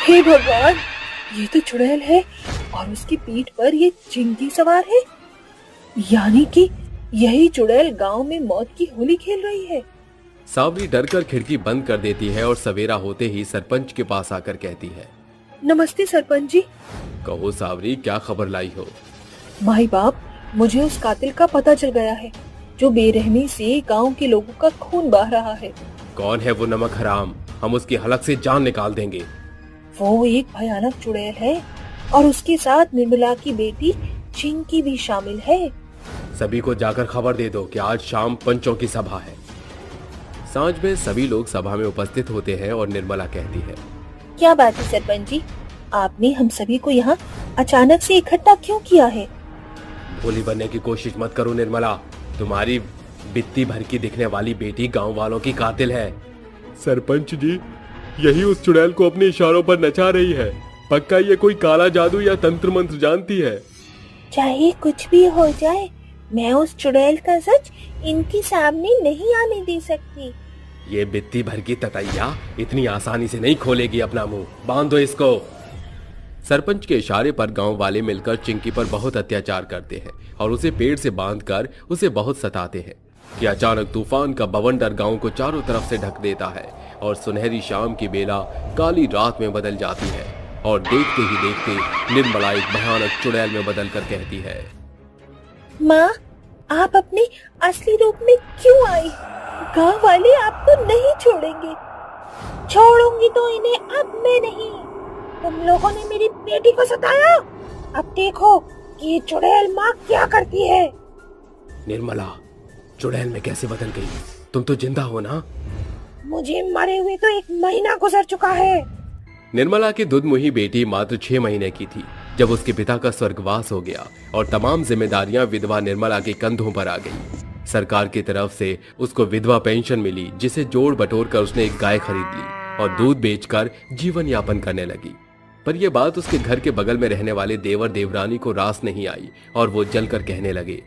हे भगवान, ये तो चुड़ैल है और उसकी पीठ पर ये चिंकी सवार है। यानी कि यही चुड़ैल गांव में मौत की होली खेल रही है। सावरी डरकर खिड़की बंद कर देती है और सवेरा होते ही सरपंच के पास आकर कहती है, नमस्ते सरपंच जी। कहो सावरी, क्या खबर लाई हो? माई बाप, मुझे उस कातिल का पता चल गया है जो बेरहमी से गांव के लोगों का खून बहा रहा है। कौन है वो नमक हराम? हम उसकी हलक से जान निकाल देंगे। वो एक भयानक चुड़ैल है और उसके साथ निर्मला की बेटी चिंकी भी शामिल है। सभी को जाकर खबर दे दो कि आज शाम पंचों की सभा है। सांझ में सभी लोग सभा में उपस्थित होते हैं और निर्मला कहती है, क्या बात है सरपंच जी, आपने हम सभी को यहाँ अचानक से इकट्ठा क्यों किया है? भोली बनने की कोशिश मत करो निर्मला, तुम्हारी बित्ती भर की दिखने वाली बेटी गांव वालों की कातिल है। सरपंच जी, यही उस चुड़ैल को अपने इशारों पर नचा रही है। पक्का ये कोई काला जादू या तंत्र मंत्र जानती है। चाहे कुछ भी हो जाए, मैं उस चुड़ैल का सच इनके सामने नहीं आने दे सकती। ये बित्ती भर की ततैया इतनी आसानी से नहीं खोलेगी अपना मुंह, बांध दो इसको। सरपंच के इशारे पर गांव वाले मिलकर चिंकी पर बहुत अत्याचार करते हैं और उसे पेड़ से बांधकर उसे बहुत सताते हैं कि अचानक तूफान का बवंडर गांव को चारों तरफ से ढक देता है और सुनहरी शाम की बेला काली रात में बदल जाती है और देखते ही देखते निर्मला एक भयानक चुड़ैल में बदल कर कहती है, माँ, आप अपने असली रूप में क्यों आई? गांव वाले आपको नहीं छोड़ेंगे। छोड़ूंगी तो इन्हें अब मैं नहीं। तुम लोगों ने मेरी बेटी को सताया, अब देखो कि ये चुड़ैल माँ क्या करती है। निर्मला, चुड़ैल में कैसे बदल गई? तुम तो जिंदा हो ना? मुझे मरे हुए तो 1 महीना गुजर चुका है। निर्मला की दुधमुही बेटी मात्र 6 महीने की थी जब उसके पिता का स्वर्गवास हो गया और तमाम जिम्मेदारियां विधवा निर्मला के कंधों पर आ गई। सरकार की तरफ से उसको विधवा पेंशन मिली, जिसे जोड़ बटोर कर उसने एक गाय खरीद ली और दूध बेचकर जीवन यापन करने लगी। पर यह बात उसके घर के बगल में रहने वाले देवर देवरानी को रास नहीं आई और वो जलकर कहने लगे,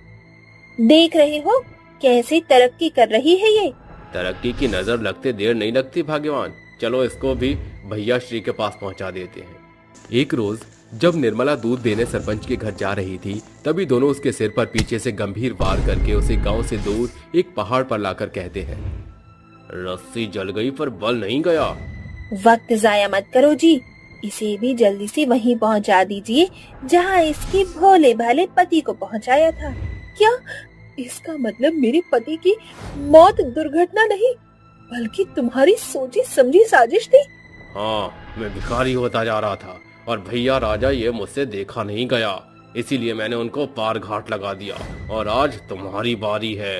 देख रहे हो कैसे तरक्की कर रही है ये। तरक्की की नजर लगते देर नहीं लगती भाग्यवान, चलो इसको भी भैया श्री के पास पहुंचा देते हैं। एक रोज जब निर्मला दूध देने सरपंच के घर जा रही थी, तभी दोनों उसके सिर पर पीछे से गंभीर वार करके उसे गांव से दूर एक पहाड़ पर लाकर कहते हैं, रस्सी जल गई पर बल नहीं गया। वक्त जाया मत करो जी, इसे भी जल्दी से वहीं पहुंचा दीजिए जहां इसके भोले भाले पति को पहुंचाया था। क्या इसका मतलब मेरे पति की मौत दुर्घटना नहीं बल्कि तुम्हारी सोची समझी साजिश थी? हाँ, मैं भिखारी होता जा रहा था और भैया राजा ये मुझसे देखा नहीं गया, इसीलिए मैंने उनको पार घाट लगा दिया और आज तुम्हारी बारी है।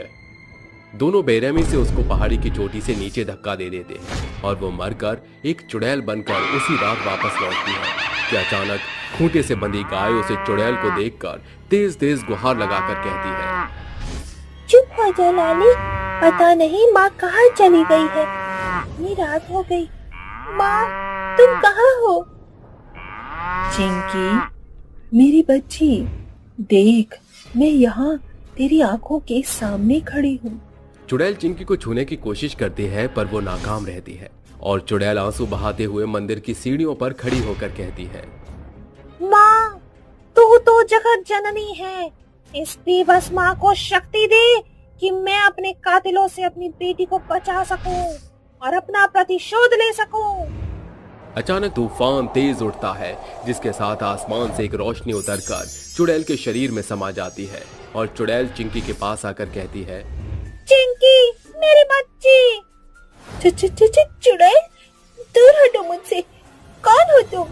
दोनों बेरहमी से उसको पहाड़ी की चोटी से नीचे धक्का दे देते हैं और वो मरकर एक चुड़ैल बनकर उसी रात वापस लौटती है कि अचानक खूंटे से बंधी गाय उसे चुड़ैल को देखकर तेज तेज गुहार लगाकर कहती है, चुप हो जा लाली, पता नहीं माँ कहाँ चली गई है। इतनी रात हो गई, माँ तुम कहाँ हो? चिंकी मेरी बच्ची, देख मैं यहाँ तेरी आंखों के सामने खड़ी हूँ। चुड़ैल चिंकी को छूने की कोशिश करती है पर वो नाकाम रहती है और चुड़ैल आंसू बहाते हुए मंदिर की सीढ़ियों पर खड़ी होकर कहती है, माँ तू तो जगत जननी है, इस बेबस माँ को शक्ति दे कि मैं अपने कातिलों से अपनी बेटी को बचा सकूं और अपना प्रतिशोध ले सकूं। अचानक तूफान तेज उठता है, जिसके साथ आसमान से एक रोशनी उतरकर चुड़ैल के शरीर में समा जाती है और चुड़ैल चिंकी के पास आकर कहती है, चिंकी मेरी बच्ची। चुड़ैल दूर हटो मुझसे, कौन हो तुम?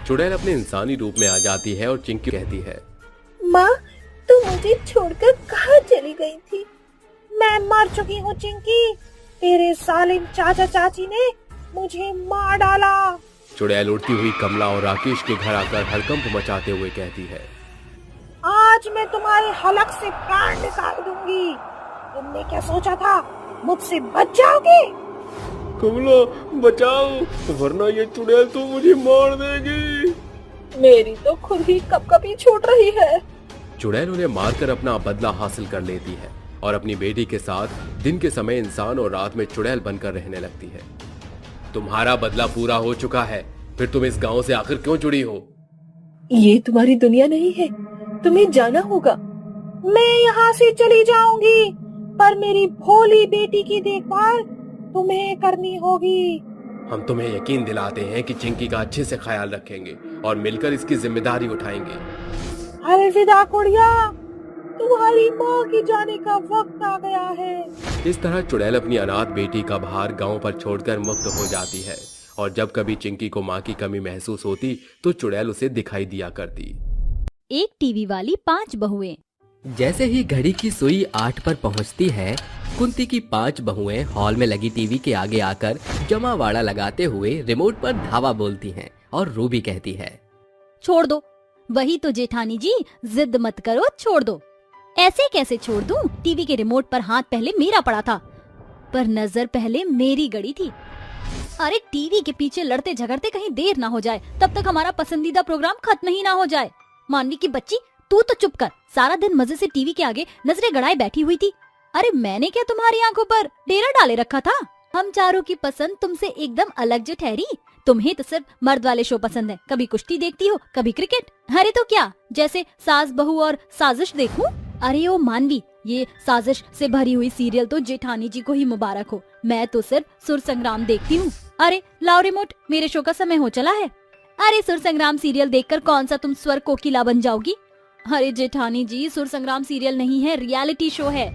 चुड़ैल अपने इंसानी रूप में आ जाती है और चिंकी कहती है, माँ तू मुझे छोड़कर कहाँ चली गई थी? मैं मर चुकी हूँ चिंकी, तेरे सालिम चाचा चाची ने मुझे मार डाला। चुड़ैल उड़ती हुई कमला और राकेश के घर आकर हड़कंप मचाते हुए कहती है, आज मैं तुम्हारे हलक से प्राण निकाल दूंगी। तुमने क्या सोचा था, मुझसे बच जाओगे? कमला बचाओ, वरना ये चुड़ैल तो मुझे मार देगी। मेरी तो खुद ही कपकपी छूट रही है। चुड़ैल उन्हें मारकर अपना बदला हासिल कर लेती है और अपनी बेटी के साथ दिन के समय इंसान और रात में चुड़ैल बनकर रहने लगती है। तुम्हारा बदला पूरा हो चुका है, फिर तुम इस गांव से आखिर क्यों जुड़ी हो? ये तुम्हारी दुनिया नहीं है, तुम्हें जाना होगा। मैं यहाँ से चली जाऊंगी, पर मेरी भोली बेटी की देखभाल तुम्हें करनी होगी। हम तुम्हें यकीन दिलाते हैं कि चिंकी का अच्छे से ख्याल रखेंगे और मिलकर इसकी जिम्मेदारी उठाएंगे। अलविदा कुड़िया, तुम्हारी माँ की जाने का वक्त आ गया है। इस तरह चुड़ैल अपनी अनाथ बेटी का भार गांव पर छोड़कर मुक्त हो जाती है और जब कभी चिंकी को माँ की कमी महसूस होती तो चुड़ैल उसे दिखाई दिया करती। एक टीवी वाली 5 बहुएं। जैसे ही घड़ी की सुई 8 पर पहुंचती है, कुंती की 5 बहुएं हॉल में लगी टीवी के आगे आकर जमावाड़ा लगाते हुए रिमोट पर धावा बोलती हैं और रूबी कहती है, छोड़ दो। वही तो जेठानी जी, जिद मत करो, छोड़ दो। ऐसे कैसे छोड़ दूं? टीवी के रिमोट पर हाथ पहले मेरा पड़ा था, पर नजर पहले मेरी गड़ी थी। अरे टीवी के पीछे लड़ते झगड़ते कहीं देर ना हो जाए, तब तक हमारा पसंदीदा प्रोग्राम खत्म ही ना हो जाए। मानवी की बच्ची, तू तो चुप कर, सारा दिन मजे से टीवी के आगे नजरें गड़ाए बैठी हुई थी। अरे मैंने क्या तुम्हारी आंखों पर डेरा डाले रखा था? हम चारों की पसंद तुमसे एकदम अलग जो ठहरी। तुम्हें तो सिर्फ मर्द वाले शो पसंद है, कभी कुश्ती देखती हो, कभी क्रिकेट। अरे तो क्या, जैसे सास बहू और साजिश देखूं? अरे ओ मानवी, ये साजिश से भरी हुई सीरियल तो जेठानी जी को ही मुबारक हो। मैं तो सिर्फ सुर संग्राम देखती हूँ। अरे लाओ रिमोट, मेरे शो का समय हो चला है। अरे सुर संग्राम सीरियल देखकर कौन सा तुम स्वर कोकिला बन जाओगी? अरे जेठानी जी, सुर संग्राम सीरियल नहीं है, रियलिटी शो है।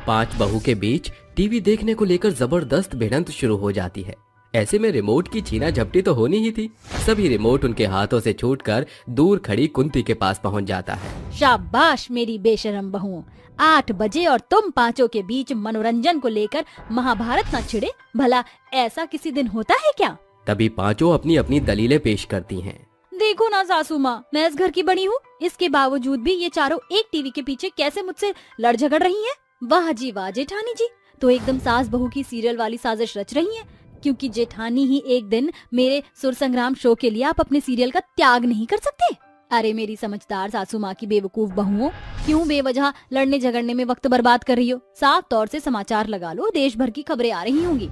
5 बहू के बीच टीवी देखने को लेकर जबरदस्त भिड़ंत शुरू हो जाती है। ऐसे में रिमोट की छीना झपटी तो होनी ही थी। सभी रिमोट उनके हाथों से छूटकर दूर खड़ी कुंती के पास पहुंच जाता है। शाबाश मेरी बेशरम बहुओं, 8 बजे और तुम पांचों के बीच मनोरंजन को लेकर महाभारत न छिड़े। भला ऐसा किसी दिन होता है क्या? तभी पांचों अपनी अपनी दलीलें पेश करती हैं। देखो ना सासू माँ, मैं इस घर की बड़ी हूँ, इसके बावजूद भी ये चारों एक टीवी के पीछे कैसे मुझसे लड़ झगड़ रही हैं। वाह जी वाह जेठानी जी, तो एकदम सास बहू की सीरियल वाली साजिश रच रही हैं, क्योंकि जेठानी ही एक दिन मेरे सुर संग्राम शो के लिए आप अपने सीरियल का त्याग नहीं कर सकते। अरे मेरी समझदार सासू माँ की बेवकूफ बहुओं, क्यों बेवजह लड़ने झगड़ने में वक्त बर्बाद कर रही हो? साफ तौर से समाचार लगा लो, देश भर की खबरें आ रही होंगी।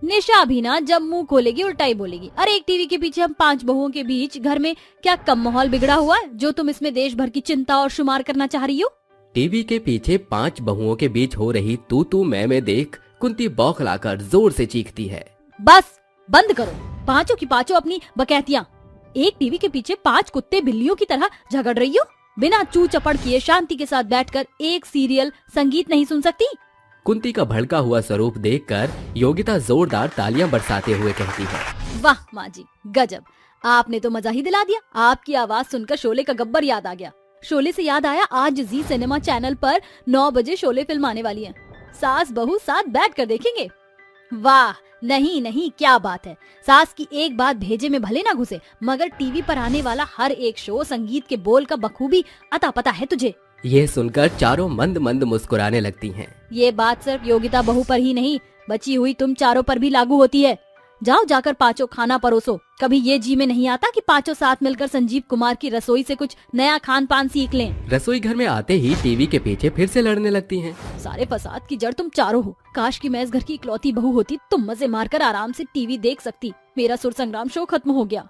निशा भी ना जब मुंह खोलेगी उल्टा ही बोलेगी। अरे एक टीवी के पीछे हम 5 बहुओं के बीच घर में क्या कम माहौल बिगड़ा हुआ है जो तुम इसमें देश भर की चिंता और शुमार करना चाह रही हो? टीवी के पीछे 5 बहुओं के बीच हो रही तू मैं देख कुंती बौखलाकर जोर से चीखती है, बस बंद करो पांचों की पांचों अपनी बकैतियां। एक टीवी के पीछे 5 कुत्ते बिल्लियों की तरह झगड़ रही हो। बिना चू चपड़ किए शांति के साथ बैठकर एक सीरियल संगीत नहीं सुन सकती? कुंती का भड़का हुआ स्वरूप देखकर योगिता जोरदार तालियां बरसाते हुए कहती है, वाह माँ जी, गजब, आपने तो मजा ही दिला दिया। आपकी आवाज सुनकर शोले का गब्बर याद आ गया। शोले से याद आया, आज जी सिनेमा चैनल पर 9 बजे शोले फिल्म आने वाली है। सास बहू साथ बैठकर देखेंगे। वाह, नहीं नहीं, क्या बात है। सास की एक बात भेजे में भले ना घुसे, मगर टीवी पर आने वाला हर एक शो संगीत के बोल का बखूबी अता पता है तुझे। ये सुनकर चारों मंद मंद मुस्कुराने लगती हैं। ये बात सिर्फ योगिता बहू पर ही नहीं, बची हुई तुम चारों पर भी लागू होती है। जाओ जाकर पांचों खाना परोसो। कभी ये जी में नहीं आता कि पांचों साथ मिलकर संजीव कुमार की रसोई से कुछ नया खान पान सीख लें। रसोई घर में आते ही टीवी के पीछे फिर से लड़ने लगती हैं। सारे फसाद की जड़ तुम चारों हो। काश कि मैं इस घर की इकलौती बहू होती, तुम मजे मारकर आराम से टीवी देख सकती। मेरा सुर संग्राम शो खत्म हो गया।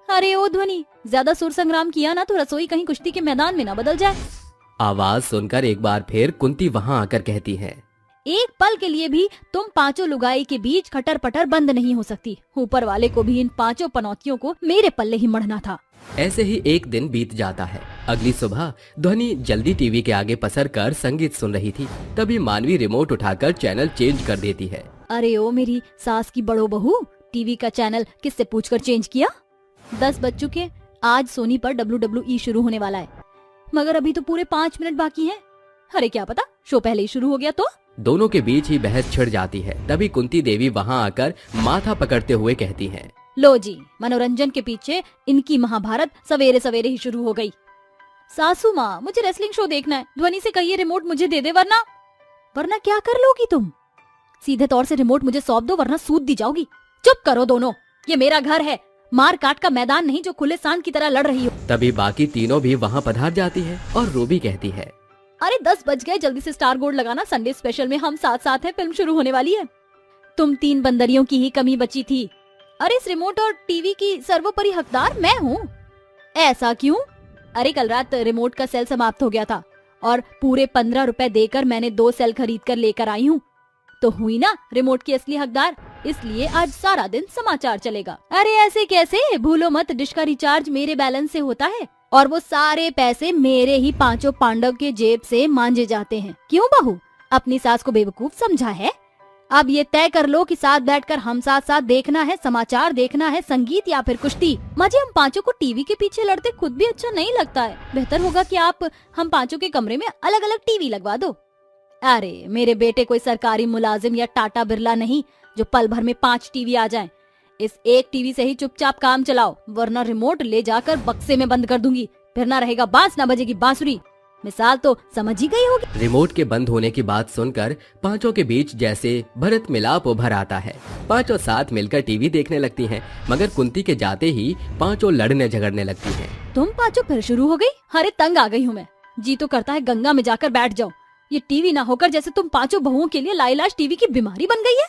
अरे ओ ध्वनि, ज्यादा सुर संग्राम किया ना तो रसोई कहीं कुश्ती के मैदान में ना बदल जाए। आवाज सुनकर एक बार फिर कुंती वहाँ आकर कहती है, एक पल के लिए भी तुम पांचों लुगाई के बीच खटर पटर बंद नहीं हो सकती। ऊपर वाले को भी इन पांचों पनौतियों को मेरे पल्ले ही मढ़ना था। ऐसे ही एक दिन बीत जाता है। अगली सुबह ध्वनि जल्दी टीवी के आगे पसर कर संगीत सुन रही थी। तभी मानवी रिमोट उठाकर चैनल चेंज कर देती है। अरे ओ मेरी सास की बड़ो बहू, टीवी का चैनल किससे पूछकर चेंज किया? 10 बज चुके, आज सोनी पर WWE शुरू होने वाला है, मगर अभी तो पूरे 5 मिनट बाकी हैं। अरे क्या पता शो पहले ही शुरू हो गया तो। दोनों के बीच ही बहस छिड़ जाती है। तभी कुंती देवी वहाँ आकर माथा पकड़ते हुए कहती हैं, लो जी, मनोरंजन के पीछे इनकी महाभारत सवेरे सवेरे ही शुरू हो गई। सासू माँ, मुझे रेसलिंग शो देखना है, ध्वनि से कहिए रिमोट मुझे दे दे, वरना क्या कर लोगी तुम? सीधे तौर से रिमोट मुझे सौंप दो, वरना सूद दी जाओगी। चुप करो दोनों, ये मेरा घर है, मार काट का मैदान नहीं जो खुले सांड की तरह लड़ रही हो। तभी बाकी तीनों भी वहाँ पधार जाती है और रूबी कहती है, अरे 10 बज गए, जल्दी से स्टार गोल्ड लगाना, संडे स्पेशल में हम साथ साथ हैं, फिल्म शुरू होने वाली है। तुम 3 बंदरियों की ही कमी बची थी। अरे इस रिमोट और टीवी की सर्वोपरि हकदार मैं हूँ। ऐसा क्यों? अरे कल रात रिमोट का सेल समाप्त हो गया था और पूरे 15 रुपए देकर मैंने 2 सेल खरीद कर लेकर आई हूँ, तो हुई ना रिमोट की असली हकदार। इसलिए आज सारा दिन समाचार चलेगा। अरे ऐसे कैसे? भूलो मत, डिश का रिचार्ज मेरे बैलेंस से होता है और वो सारे पैसे मेरे ही 5 पांडव के जेब से मांजे जाते हैं। क्यों बहू, अपनी सास को बेवकूफ समझा है? अब ये तय कर लो कि साथ बैठकर हम साथ साथ देखना है, समाचार देखना है, संगीत या फिर कुश्ती। माजी, हम पांचों को टीवी के पीछे लड़ते खुद भी अच्छा नहीं लगता है। बेहतर होगा कि आप हम पांचों के कमरे में अलग अलग टीवी लगवा दो। अरे मेरे बेटे कोई सरकारी मुलाजिम या टाटा बिरला नहीं जो पल भर में 5 टीवी आ जाएं। इस एक टीवी से ही चुपचाप काम चलाओ, वरना रिमोट ले जाकर बक्से में बंद कर दूंगी। फिर ना रहेगा बांस, ना बजेगी बांसुरी। मिसाल तो समझ ही गई होगी। रिमोट के बंद होने की बात सुनकर पांचों के बीच जैसे भरत मिलाप उभर आता है। पांचों साथ मिलकर टीवी देखने लगती हैं, मगर कुंती के जाते ही पांचों लड़ने झगड़ने लगती हैं। तुम पांचों फिर शुरू हो गई? अरे तंग आ गई हूँ मैं। जी तो करता है गंगा में जाकर बैठ जाओ। ये टीवी ना होकर जैसे तुम पांचों बहुओं के लिए लाइलाज टीवी की बीमारी बन गई है।